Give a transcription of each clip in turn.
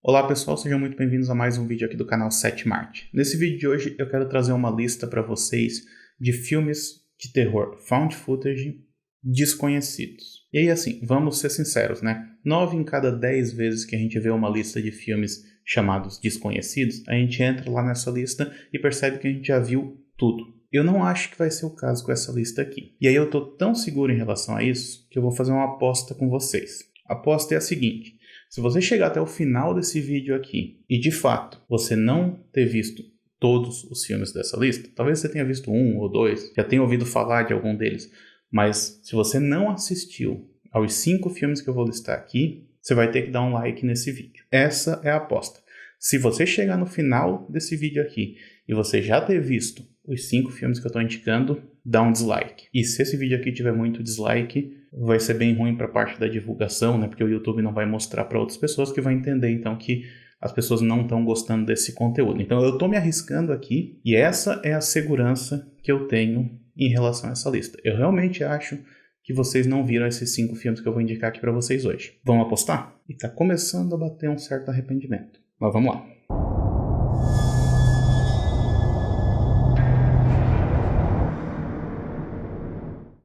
Olá pessoal, sejam muito bem-vindos a mais um vídeo aqui do canal 7marte. Nesse vídeo de hoje eu quero trazer uma lista para vocês de filmes de terror found footage desconhecidos. E aí assim, vamos ser sinceros, né? 9 em cada 10 vezes que a gente vê uma lista de filmes chamados desconhecidos, a gente entra lá nessa lista e percebe que a gente já viu tudo. Eu não acho que vai ser o caso com essa lista aqui. E aí eu tô tão seguro em relação a isso que eu vou fazer uma aposta com vocês. A aposta é a seguinte: se você chegar até o final desse vídeo aqui e de fato você não ter visto todos os filmes dessa lista, talvez você tenha visto um ou dois, já tenha ouvido falar de algum deles, mas se você não assistiu aos 5 filmes que eu vou listar aqui, você vai ter que dar um like nesse vídeo. Essa é a aposta. Se você chegar no final desse vídeo aqui e você já ter visto os 5 filmes que eu estou indicando, dá um dislike. E se esse vídeo aqui tiver muito dislike, vai ser bem ruim para a parte da divulgação, né? Porque o YouTube não vai mostrar para outras pessoas, que vai entender então que as pessoas não estão gostando desse conteúdo. Então eu estou me arriscando aqui e essa é a segurança que eu tenho em relação a essa lista. Eu realmente acho que vocês não viram esses 5 filmes que eu vou indicar aqui para vocês hoje. Vamos apostar? E está começando a bater um certo arrependimento. Mas vamos lá.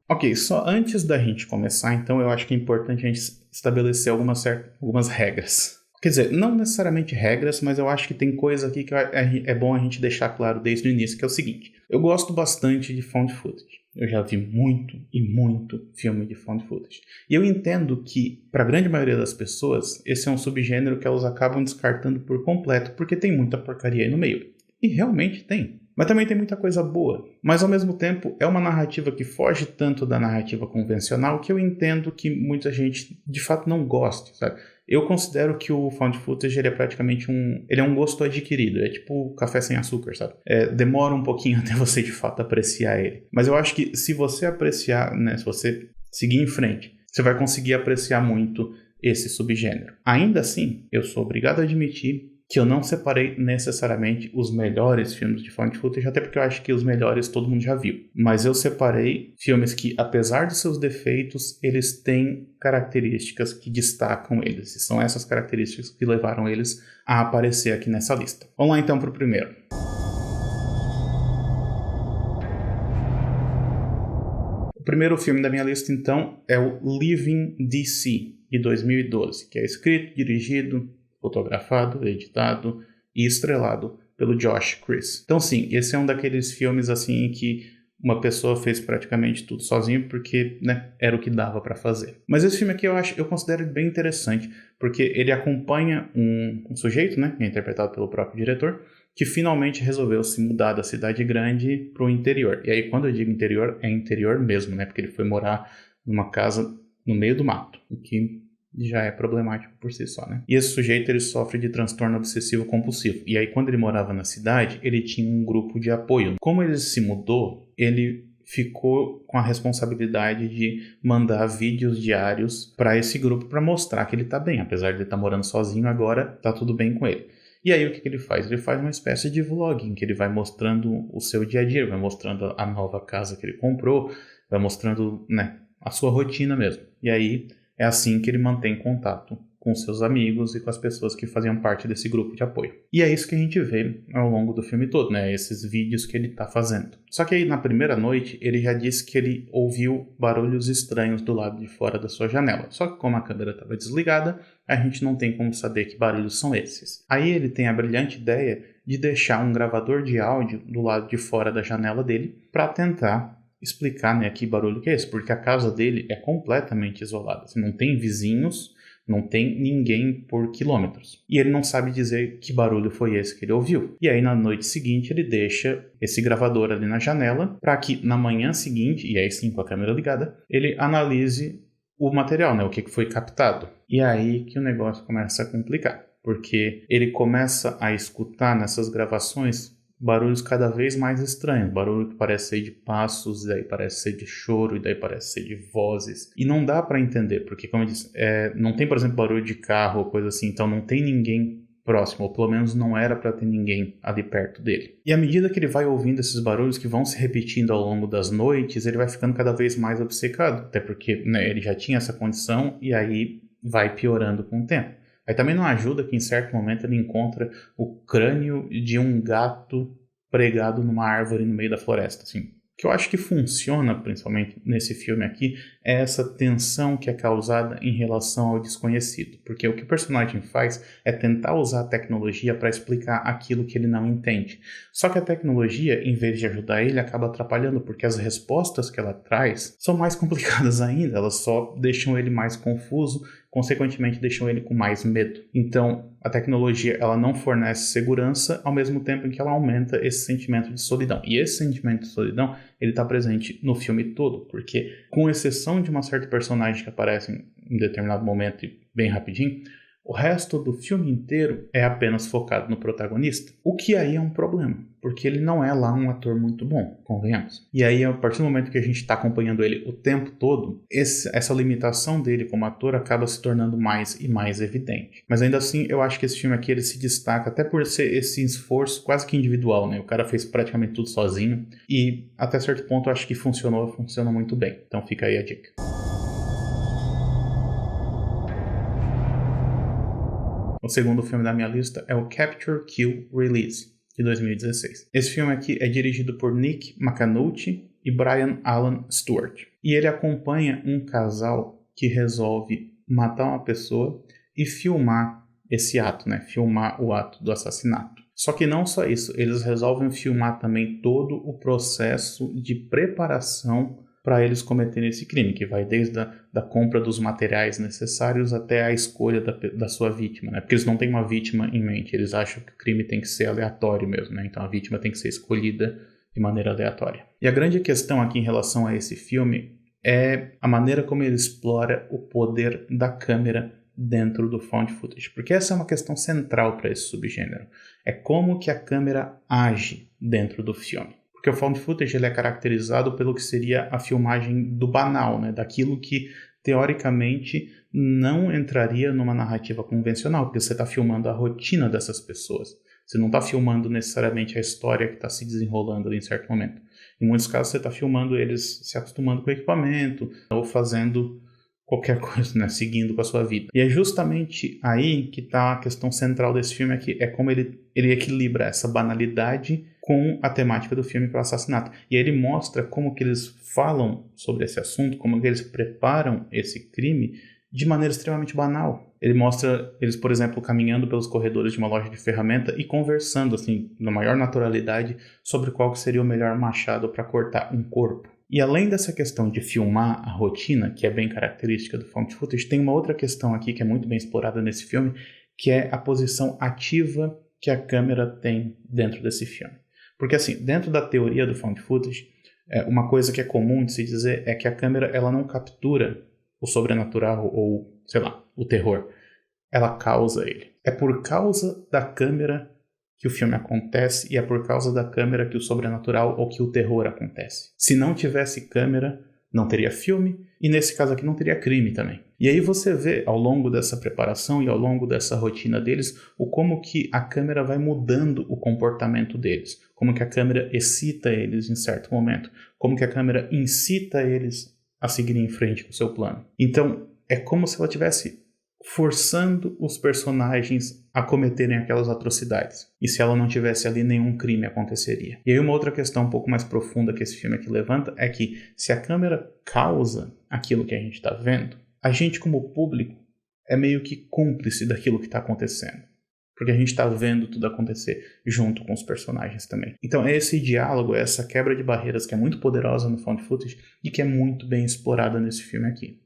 Ok, só antes da gente começar, então, eu acho que é importante a gente estabelecer algumas regras. Quer dizer, não necessariamente regras, mas eu acho que tem coisa aqui que é bom a gente deixar claro desde o início, que é o seguinte: eu gosto bastante de found footage. Eu já vi muito e muito filme de found footage. E eu entendo que, para a grande maioria das pessoas, esse é um subgênero que elas acabam descartando por completo, porque tem muita porcaria aí no meio. E realmente tem. Mas também tem muita coisa boa. Mas ao mesmo tempo é uma narrativa que foge tanto da narrativa convencional que eu entendo que muita gente de fato não gosta, sabe? Eu considero que o found footage ele é praticamente um gosto adquirido. É tipo café sem açúcar, sabe? Demora um pouquinho até você de fato apreciar ele. Mas eu acho que se você apreciar, né, se você seguir em frente, você vai conseguir apreciar muito esse subgênero. Ainda assim, eu sou obrigado a admitir que eu não separei necessariamente os melhores filmes de found footage, até porque eu acho que os melhores todo mundo já viu. Mas eu separei filmes que, apesar de seus defeitos, eles têm características que destacam eles. E são essas características que levaram eles a aparecer aqui nessa lista. Vamos lá então para o primeiro. O primeiro filme da minha lista, então, é o Leaving DC, de 2012, que é escrito, dirigido, fotografado, editado e estrelado pelo Josh Chris. Então sim, esse é um daqueles filmes assim que uma pessoa fez praticamente tudo sozinho porque, né, era o que dava para fazer. Mas esse filme aqui eu considero bem interessante porque ele acompanha um sujeito, né, que é interpretado pelo próprio diretor, que finalmente resolveu se mudar da cidade grande para o interior. E aí quando eu digo interior, é interior mesmo, né, porque ele foi morar numa casa no meio do mato, o que já é problemático por si só, né? E esse sujeito, ele sofre de transtorno obsessivo compulsivo. E aí, quando ele morava na cidade, ele tinha um grupo de apoio. Como ele se mudou, ele ficou com a responsabilidade de mandar vídeos diários para esse grupo para mostrar que ele tá bem. Apesar de ele estar morando sozinho, agora tá tudo bem com ele. E aí, o que ele faz? Ele faz uma espécie de vlog, em que ele vai mostrando o seu dia a dia, vai mostrando a nova casa que ele comprou, vai mostrando, né, a sua rotina mesmo. E aí é assim que ele mantém contato com seus amigos e com as pessoas que faziam parte desse grupo de apoio. E é isso que a gente vê ao longo do filme todo, né? Esses vídeos que ele está fazendo. Só que aí na primeira noite ele já disse que ele ouviu barulhos estranhos do lado de fora da sua janela. Só que como a câmera estava desligada, a gente não tem como saber que barulhos são esses. Aí ele tem a brilhante ideia de deixar um gravador de áudio do lado de fora da janela dele para tentar explicar, né, que barulho que é esse, porque a casa dele é completamente isolada, assim, não tem vizinhos, não tem ninguém por quilômetros. E ele não sabe dizer que barulho foi esse que ele ouviu. E aí na noite seguinte ele deixa esse gravador ali na janela para que na manhã seguinte, e aí sim com a câmera ligada, ele analise o material, né, o que foi captado. E aí que o negócio começa a complicar, porque ele começa a escutar nessas gravações barulhos cada vez mais estranhos, barulho que parece ser de passos, e daí parece ser de choro, e daí parece ser de vozes. E não dá para entender, porque como eu disse, não tem, por exemplo, barulho de carro ou coisa assim, então não tem ninguém próximo, ou pelo menos não era para ter ninguém ali perto dele. E à medida que ele vai ouvindo esses barulhos que vão se repetindo ao longo das noites, ele vai ficando cada vez mais obcecado, até porque, né, ele já tinha essa condição e aí vai piorando com o tempo. Aí também não ajuda que em certo momento ele encontra o crânio de um gato pregado numa árvore no meio da floresta, assim. O que eu acho que funciona, principalmente nesse filme aqui, é essa tensão que é causada em relação ao desconhecido. Porque o que o personagem faz é tentar usar a tecnologia para explicar aquilo que ele não entende. Só que a tecnologia, em vez de ajudar ele, acaba atrapalhando, porque as respostas que ela traz são mais complicadas ainda. Elas só deixam ele mais confuso, consequentemente deixam ele com mais medo. Então, a tecnologia ela não fornece segurança ao mesmo tempo em que ela aumenta esse sentimento de solidão. E esse sentimento de solidão, ele está presente no filme todo, porque com exceção de uma certa personagem que aparece em determinado momento e bem rapidinho, o resto do filme inteiro é apenas focado no protagonista, o que aí é um problema, porque ele não é lá um ator muito bom, convenhamos. E aí, a partir do momento que a gente está acompanhando ele o tempo todo, essa limitação dele como ator acaba se tornando mais e mais evidente. Mas ainda assim, eu acho que esse filme aqui ele se destaca até por ser esse esforço quase que individual, né? O cara fez praticamente tudo sozinho e até certo ponto eu acho que funciona muito bem. Então fica aí a dica. O segundo filme da minha lista é o Capture, Kill, Release, de 2016. Esse filme aqui é dirigido por Nick Macanucci e Brian Alan Stewart. E ele acompanha um casal que resolve matar uma pessoa e filmar esse ato, né? Filmar o ato do assassinato. Só que não só isso, eles resolvem filmar também todo o processo de preparação para eles cometerem esse crime, que vai desde da compra dos materiais necessários até a escolha da sua vítima, né? Porque eles não têm uma vítima em mente, eles acham que o crime tem que ser aleatório mesmo, né? Então a vítima tem que ser escolhida de maneira aleatória. E a grande questão aqui em relação a esse filme é a maneira como ele explora o poder da câmera dentro do found footage, porque essa é uma questão central para esse subgênero. É como que a câmera age dentro do filme. Porque o found footage ele é caracterizado pelo que seria a filmagem do banal, né? Daquilo que, teoricamente, não entraria numa narrativa convencional, porque você está filmando a rotina dessas pessoas. Você não está filmando necessariamente a história que está se desenrolando ali em certo momento. Em muitos casos, você está filmando eles se acostumando com o equipamento ou fazendo qualquer coisa, né? Seguindo com a sua vida. E é justamente aí que está a questão central desse filme aqui, é como ele equilibra essa banalidade com a temática do filme, que é o assassinato. E aí ele mostra como que eles falam sobre esse assunto, como que eles preparam esse crime de maneira extremamente banal. Ele mostra eles, por exemplo, caminhando pelos corredores de uma loja de ferramenta e conversando, assim, na maior naturalidade, sobre qual seria o melhor machado para cortar um corpo. E além dessa questão de filmar a rotina, que é bem característica do found footage, tem uma outra questão aqui que é muito bem explorada nesse filme, que é a posição ativa que a câmera tem dentro desse filme. Porque assim, dentro da teoria do found footage, uma coisa que é comum de se dizer é que a câmera ela não captura o sobrenatural ou, sei lá, o terror. Ela causa ele. É por causa da câmera que o filme acontece e é por causa da câmera que o sobrenatural ou que o terror acontece. Se não tivesse câmera, não teria filme e nesse caso aqui não teria crime também. E aí você vê ao longo dessa preparação e ao longo dessa rotina deles o como que a câmera vai mudando o comportamento deles, como que a câmera excita eles em certo momento, como que a câmera incita eles a seguirem em frente com o seu plano. Então é como se ela tivesse forçando os personagens a cometerem aquelas atrocidades. E se ela não tivesse ali, nenhum crime aconteceria. E aí uma outra questão um pouco mais profunda que esse filme aqui levanta é que se a câmera causa aquilo que a gente está vendo, a gente como público é meio que cúmplice daquilo que está acontecendo. Porque a gente está vendo tudo acontecer junto com os personagens também. Então é esse diálogo, essa quebra de barreiras que é muito poderosa no found footage e que é muito bem explorada nesse filme aqui.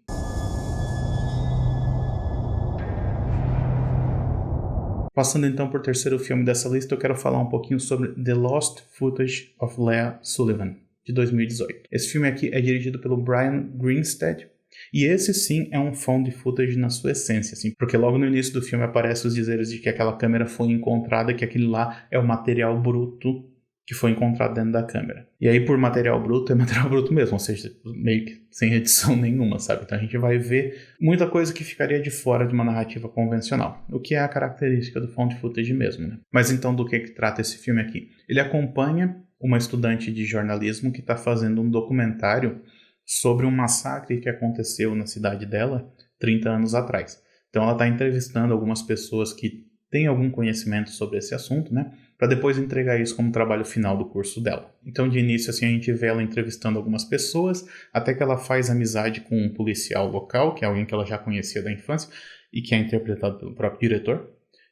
Passando então por terceiro filme dessa lista, eu quero falar um pouquinho sobre The Lost Footage of Leah Sullivan, de 2018. Esse filme aqui é dirigido pelo Brian Greenstead, e esse sim é um found footage na sua essência, assim, porque logo no início do filme aparecem os dizeres de que aquela câmera foi encontrada, que aquele lá é o material bruto que foi encontrado dentro da câmera. E aí por material bruto, é material bruto mesmo, ou seja, meio que sem edição nenhuma, sabe? Então a gente vai ver muita coisa que ficaria de fora de uma narrativa convencional, o que é a característica do found footage mesmo, né? Mas então do que trata esse filme aqui? Ele acompanha uma estudante de jornalismo que está fazendo um documentário sobre um massacre que aconteceu na cidade dela 30 anos atrás. Então ela está entrevistando algumas pessoas que têm algum conhecimento sobre esse assunto, né? Para depois entregar isso como trabalho final do curso dela. Então, de início, assim, a gente vê ela entrevistando algumas pessoas, até que ela faz amizade com um policial local, que é alguém que ela já conhecia da infância, e que é interpretado pelo próprio diretor.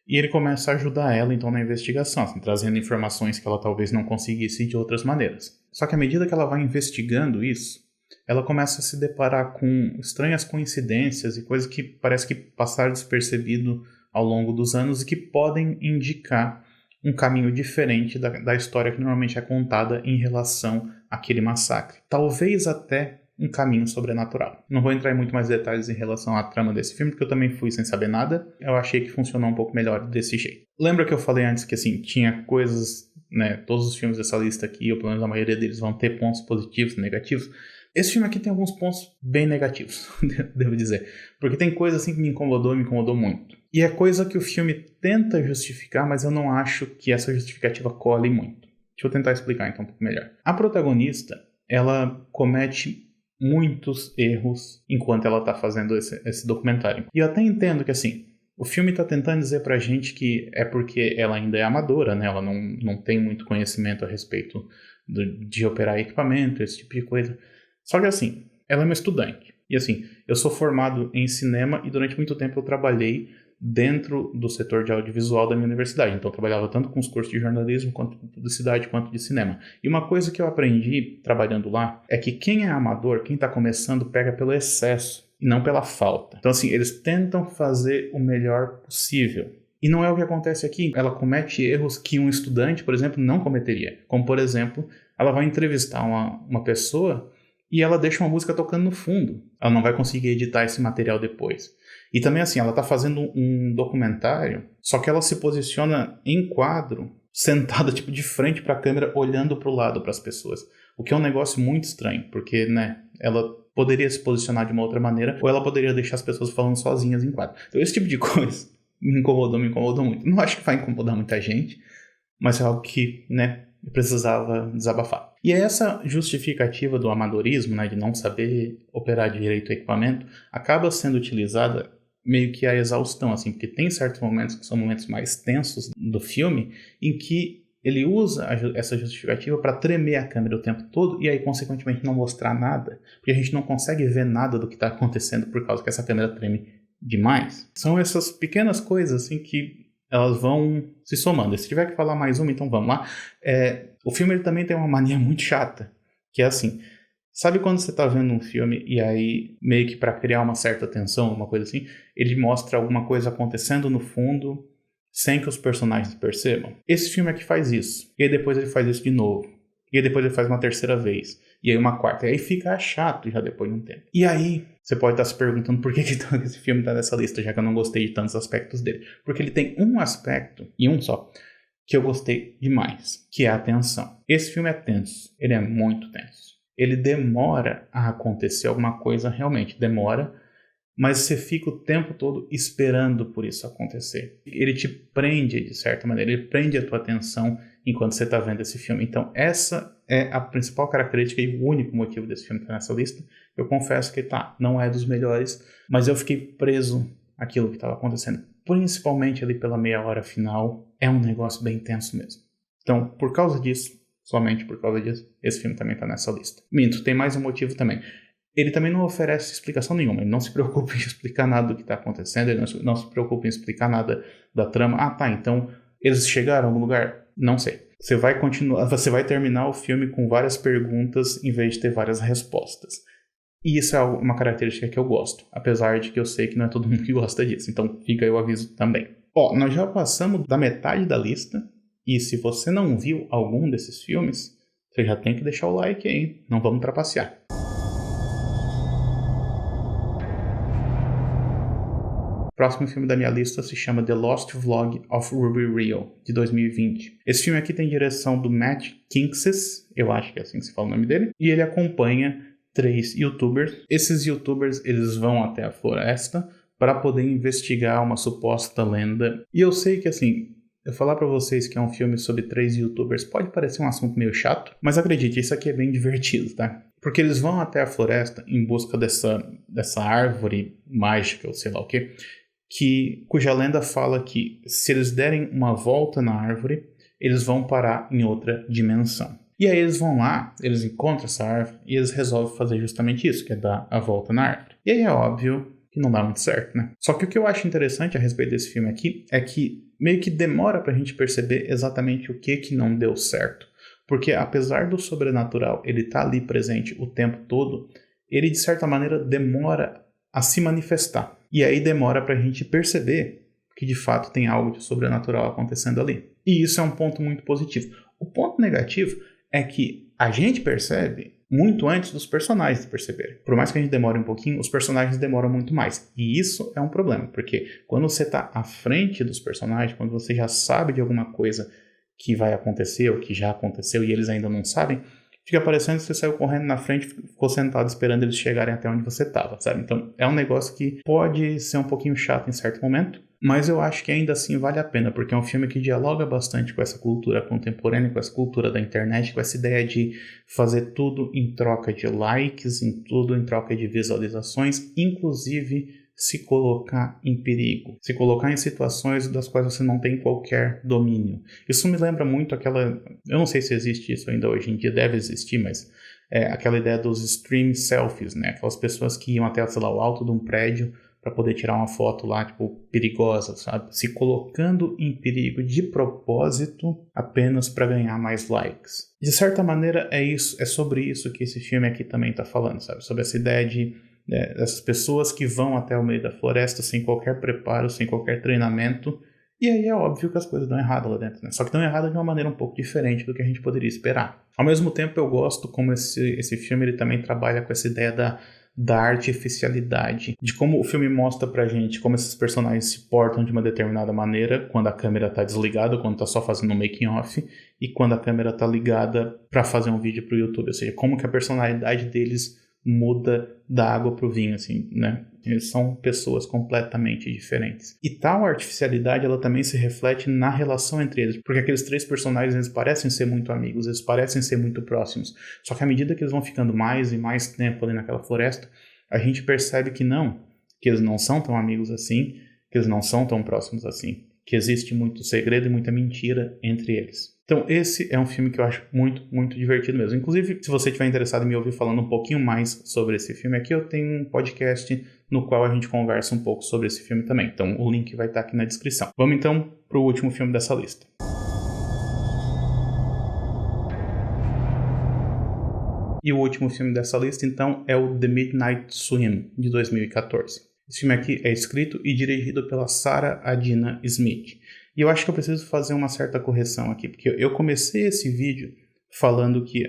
E ele começa a ajudar ela, então, na investigação, assim, trazendo informações que ela talvez não conseguisse de outras maneiras. Só que à medida que ela vai investigando isso, ela começa a se deparar com estranhas coincidências e coisas que parece que passaram despercebido ao longo dos anos e que podem indicar um caminho diferente da história que normalmente é contada em relação àquele massacre. Talvez até um caminho sobrenatural. Não vou entrar em muito mais detalhes em relação à trama desse filme, porque eu também fui sem saber nada. Eu achei que funcionou um pouco melhor desse jeito. Lembra que eu falei antes que, assim, tinha coisas, né, todos os filmes dessa lista aqui, ou pelo menos a maioria deles, vão ter pontos positivos e negativos. Esse filme aqui tem alguns pontos bem negativos, devo dizer. Porque tem coisa assim que me incomodou muito. E é coisa que o filme tenta justificar, mas eu não acho que essa justificativa cole muito. Deixa eu tentar explicar então um pouco melhor. A protagonista, ela comete muitos erros enquanto ela está fazendo esse documentário. E eu até entendo que, assim, o filme está tentando dizer pra gente que é porque ela ainda é amadora, né? Ela não tem muito conhecimento a respeito de operar equipamento, esse tipo de coisa. Só que, assim, ela é uma estudante. E, assim, eu sou formado em cinema e durante muito tempo eu trabalhei dentro do setor de audiovisual da minha universidade. Então eu trabalhava tanto com os cursos de jornalismo, quanto de publicidade, quanto de cinema. E uma coisa que eu aprendi trabalhando lá é que quem é amador, quem está começando, pega pelo excesso e não pela falta. Então, assim, eles tentam fazer o melhor possível. E não é o que acontece aqui. Ela comete erros que um estudante, por exemplo, não cometeria. Como, por exemplo, ela vai entrevistar uma pessoa e ela deixa uma música tocando no fundo. Ela não vai conseguir editar esse material depois. E também, assim, ela está fazendo um documentário, só que ela se posiciona em quadro, sentada tipo de frente para a câmera, olhando para o lado para as pessoas. O que é um negócio muito estranho, porque, né, ela poderia se posicionar de uma outra maneira, ou ela poderia deixar as pessoas falando sozinhas em quadro. Então esse tipo de coisa me incomodou muito. Não acho que vai incomodar muita gente, mas é algo que, né, eu precisava desabafar. E essa justificativa do amadorismo, né, de não saber operar direito o equipamento, acaba sendo utilizada meio que a exaustão, assim, porque tem certos momentos que são momentos mais tensos do filme, em que ele usa essa justificativa para tremer a câmera o tempo todo e aí, consequentemente, não mostrar nada, porque a gente não consegue ver nada do que está acontecendo por causa que essa câmera treme demais. São essas pequenas coisas, assim, que elas vão se somando. E se tiver que falar mais uma, então vamos lá. O filme ele também tem uma mania muito chata, que é assim, sabe quando você tá vendo um filme e aí, meio que para criar uma certa tensão, uma coisa assim, ele mostra alguma coisa acontecendo no fundo sem que os personagens percebam? Esse filme aqui faz isso. E aí depois ele faz isso de novo. E aí depois ele faz uma terceira vez. E aí uma quarta. E aí fica chato já depois de um tempo. E aí, você pode estar se perguntando por que esse filme tá nessa lista, já que eu não gostei de tantos aspectos dele. Porque ele tem um aspecto, e um só, que eu gostei demais, que é a tensão. Esse filme é tenso. Ele é muito tenso. Ele demora a acontecer alguma coisa, realmente demora, mas você fica o tempo todo esperando por isso acontecer. Ele te prende de certa maneira, ele prende a tua atenção enquanto você está vendo esse filme. Então essa é a principal característica e o único motivo desse filme estar nessa lista. Eu confesso que não é dos melhores, mas eu fiquei preso àquilo que estava acontecendo. Principalmente ali pela meia hora final, é um negócio bem tenso mesmo. Então, por causa disso, somente por causa disso, esse filme também está nessa lista. Minto, tem mais um motivo também. Ele também não oferece explicação nenhuma, ele não se preocupa em explicar nada do que está acontecendo, ele não se preocupa em explicar nada da trama. Então eles chegaram a algum lugar? Não sei. Você vai terminar o filme com várias perguntas em vez de ter várias respostas. E isso é uma característica que eu gosto, apesar de que eu sei que não é todo mundo que gosta disso, então fica aí o aviso também. Nós já passamos da metade da lista, e se você não viu algum desses filmes, você já tem que deixar o like aí, hein? Não vamos trapacear. O próximo filme da minha lista se chama The Lost Vlog of Ruby Rio, de 2020. Esse filme aqui tem direção do Matt Kinkses, eu acho que é assim que se fala o nome dele, e ele acompanha 3 youtubers. Esses youtubers, eles vão até a floresta para poder investigar uma suposta lenda. E eu sei que, assim, eu falar pra vocês que é um filme sobre 3 youtubers pode parecer um assunto meio chato, mas acredite, isso aqui é bem divertido, tá? Porque eles vão até a floresta em busca dessa árvore mágica, ou sei lá o quê, cuja lenda fala que se eles derem uma volta na árvore, eles vão parar em outra dimensão. E aí eles vão lá, eles encontram essa árvore e eles resolvem fazer justamente isso, que é dar a volta na árvore. E aí é óbvio que não dá muito certo, né? Só que o que eu acho interessante a respeito desse filme aqui é que meio que demora pra gente perceber exatamente o que não deu certo. Porque apesar do sobrenatural ele tá ali presente o tempo todo, ele de certa maneira demora a se manifestar. E aí demora pra gente perceber que de fato tem algo de sobrenatural acontecendo ali. E isso é um ponto muito positivo. O ponto negativo é que a gente percebe muito antes dos personagens perceberem. Por mais que a gente demore um pouquinho, os personagens demoram muito mais. E isso é um problema, porque quando você está à frente dos personagens, quando você já sabe de alguma coisa que vai acontecer ou que já aconteceu e eles ainda não sabem, fica parecendo que você saiu correndo na frente e ficou sentado esperando eles chegarem até onde você estava, sabe? Então é um negócio que pode ser um pouquinho chato em certo momento, mas eu acho que ainda assim vale a pena, porque é um filme que dialoga bastante com essa cultura contemporânea, com essa cultura da internet, com essa ideia de fazer tudo em troca de likes, tudo em troca de visualizações, inclusive se colocar em perigo, se colocar em situações das quais você não tem qualquer domínio. Isso me lembra muito aquela, eu não sei se existe isso ainda hoje em dia, deve existir, mas aquela ideia dos stream selfies, né? Aquelas pessoas que iam até, sei lá, o alto de um prédio para poder tirar uma foto lá, tipo, perigosa, sabe? Se colocando em perigo de propósito apenas para ganhar mais likes. De certa maneira, é sobre isso que esse filme aqui também está falando, sabe? Sobre essa ideia dessas pessoas que vão até o meio da floresta sem qualquer preparo, sem qualquer treinamento, e aí é óbvio que as coisas dão errado lá dentro, né? Só que dão errado de uma maneira um pouco diferente do que a gente poderia esperar. Ao mesmo tempo, eu gosto como esse filme ele também trabalha com essa ideia da artificialidade, de como o filme mostra pra gente como esses personagens se portam de uma determinada maneira quando a câmera tá desligada, quando tá só fazendo um making off, e quando a câmera tá ligada pra fazer um vídeo pro YouTube, ou seja, como que a personalidade deles muda da água pro vinho, assim, né? Eles são pessoas completamente diferentes. E tal artificialidade, ela também se reflete na relação entre eles, porque aqueles três personagens, eles parecem ser muito amigos, eles parecem ser muito próximos, só que à medida que eles vão ficando mais e mais tempo ali naquela floresta, a gente percebe que eles não são tão amigos assim, que eles não são tão próximos assim, que existe muito segredo e muita mentira entre eles. Então esse é um filme que eu acho muito, muito divertido mesmo. Inclusive, se você estiver interessado em me ouvir falando um pouquinho mais sobre esse filme aqui, eu tenho um podcast no qual a gente conversa um pouco sobre esse filme também. Então o link vai estar aqui na descrição. Vamos então para o último filme dessa lista. E o último filme dessa lista, então, é o The Midnight Swim, de 2014. Esse filme aqui é escrito e dirigido pela Sarah Adina Smith. E eu acho que eu preciso fazer uma certa correção aqui, porque eu comecei esse vídeo falando que,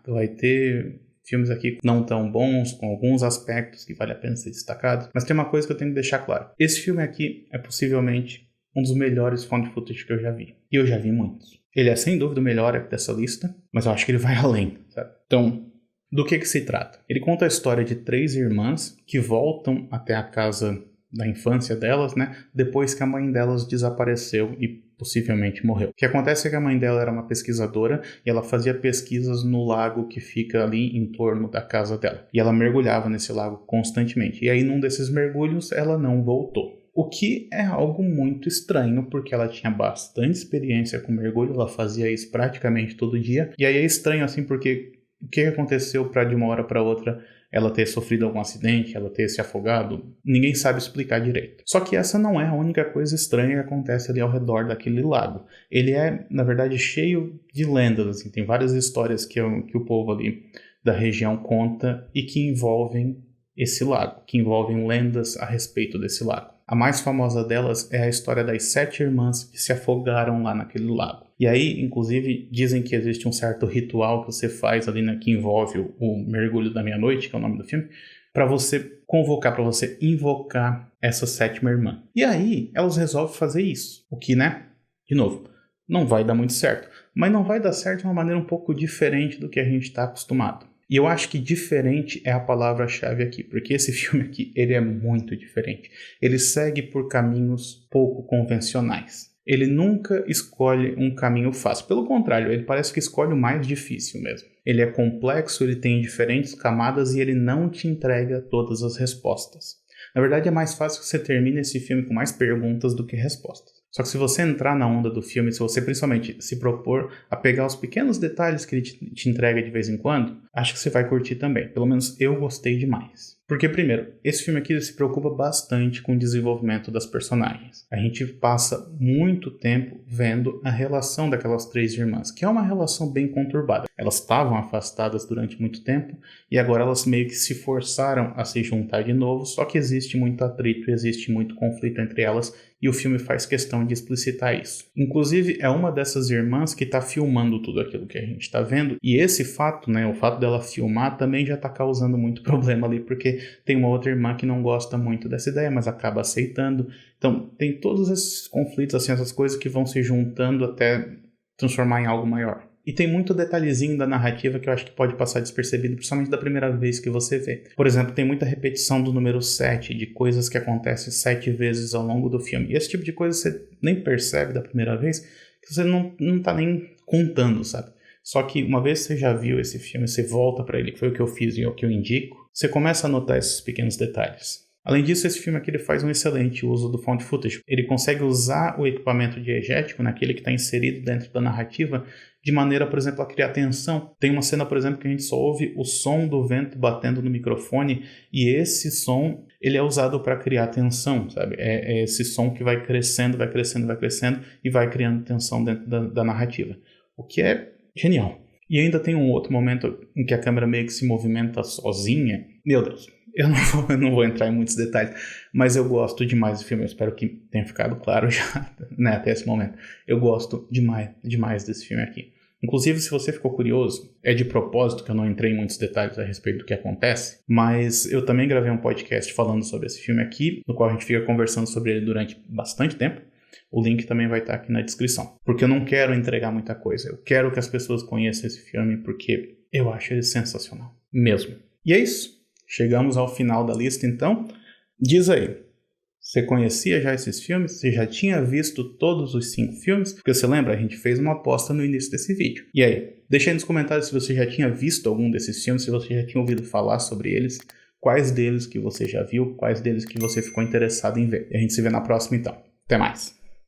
vai ter filmes aqui não tão bons, com alguns aspectos que vale a pena ser destacados, mas tem uma coisa que eu tenho que deixar claro. Esse filme aqui é possivelmente um dos melhores found footage que eu já vi. E eu já vi muitos. Ele é sem dúvida o melhor dessa lista, mas eu acho que ele vai além, sabe? Então, do que se trata? Ele conta a história de 3 irmãs que voltam até a casa da infância delas, né? Depois que a mãe delas desapareceu e possivelmente morreu. O que acontece é que a mãe dela era uma pesquisadora e ela fazia pesquisas no lago que fica ali em torno da casa dela. E ela mergulhava nesse lago constantemente. E aí, num desses mergulhos, ela não voltou. O que é algo muito estranho, porque ela tinha bastante experiência com mergulho, ela fazia isso praticamente todo dia. E aí é estranho assim, porque o que aconteceu para de uma hora para outra ela ter sofrido algum acidente, ela ter se afogado, ninguém sabe explicar direito. Só que essa não é a única coisa estranha que acontece ali ao redor daquele lago. Ele é, na verdade, cheio de lendas, assim, tem várias histórias que o povo ali da região conta e que envolvem esse lago, que envolvem lendas a respeito desse lago. A mais famosa delas é a história das 7 irmãs que se afogaram lá naquele lago. E aí, inclusive, dizem que existe um certo ritual que você faz ali, né, que envolve o mergulho da meia-noite, que é o nome do filme, para você convocar, para você invocar essa 7ª irmã. E aí, elas resolvem fazer isso. O que, né, de novo, não vai dar muito certo. Mas não vai dar certo de uma maneira um pouco diferente do que a gente está acostumado. E eu acho que diferente é a palavra-chave aqui, porque esse filme aqui, ele é muito diferente. Ele segue por caminhos pouco convencionais. Ele nunca escolhe um caminho fácil. Pelo contrário, ele parece que escolhe o mais difícil mesmo. Ele é complexo, ele tem diferentes camadas e ele não te entrega todas as respostas. Na verdade, é mais fácil que você termine esse filme com mais perguntas do que respostas. Só que se você entrar na onda do filme, se você principalmente se propor a pegar os pequenos detalhes que ele te entrega de vez em quando, acho que você vai curtir também. Pelo menos eu gostei demais. Porque, primeiro, esse filme aqui se preocupa bastante com o desenvolvimento das personagens. A gente passa muito tempo vendo a relação daquelas 3 irmãs, que é uma relação bem conturbada. Elas estavam afastadas durante muito tempo e agora elas meio que se forçaram a se juntar de novo, só que existe muito atrito, existe muito conflito entre elas e o filme faz questão de explicitar isso. Inclusive, é uma dessas irmãs que está filmando tudo aquilo que a gente está vendo e esse fato, né, o fato dela filmar também já está causando muito problema ali, porque tem uma outra irmã que não gosta muito dessa ideia, mas acaba aceitando. Então, tem todos esses conflitos, assim, essas coisas que vão se juntando até transformar em algo maior. E tem muito detalhezinho da narrativa que eu acho que pode passar despercebido, principalmente da primeira vez que você vê. Por exemplo, tem muita repetição do número 7, de coisas que acontecem 7 vezes ao longo do filme. E esse tipo de coisa você nem percebe da primeira vez, que você não tá nem contando, sabe? Só que uma vez que você já viu esse filme, você volta para ele, que foi o que eu fiz e é o que eu indico, você começa a notar esses pequenos detalhes. Além disso, esse filme aqui ele faz um excelente uso do found footage. Ele consegue usar o equipamento diegético, naquele que está inserido dentro da narrativa, de maneira, por exemplo, a criar tensão. Tem uma cena, por exemplo, que a gente só ouve o som do vento batendo no microfone, e esse som ele é usado para criar tensão, sabe? É esse som que vai crescendo, vai crescendo, vai crescendo, e vai criando tensão dentro da narrativa. O que é genial. E ainda tem um outro momento em que a câmera meio que se movimenta sozinha. Meu Deus, eu não vou entrar em muitos detalhes, mas eu gosto demais do filme. Eu espero que tenha ficado claro já, né, até esse momento. Eu gosto demais desse filme aqui. Inclusive, se você ficou curioso, é de propósito que eu não entrei em muitos detalhes a respeito do que acontece, mas eu também gravei um podcast falando sobre esse filme aqui, no qual a gente fica conversando sobre ele durante bastante tempo. O link também vai estar aqui na descrição. Porque eu não quero entregar muita coisa. Eu quero que as pessoas conheçam esse filme porque eu acho ele sensacional. Mesmo. E é isso. Chegamos ao final da lista, então. Diz aí. Você conhecia já esses filmes? Você já tinha visto todos os 5 filmes? Porque você lembra, a gente fez uma aposta no início desse vídeo. E aí? Deixa aí nos comentários se você já tinha visto algum desses filmes, se você já tinha ouvido falar sobre eles. Quais deles que você já viu? Quais deles que você ficou interessado em ver? E a gente se vê na próxima, então. Até mais.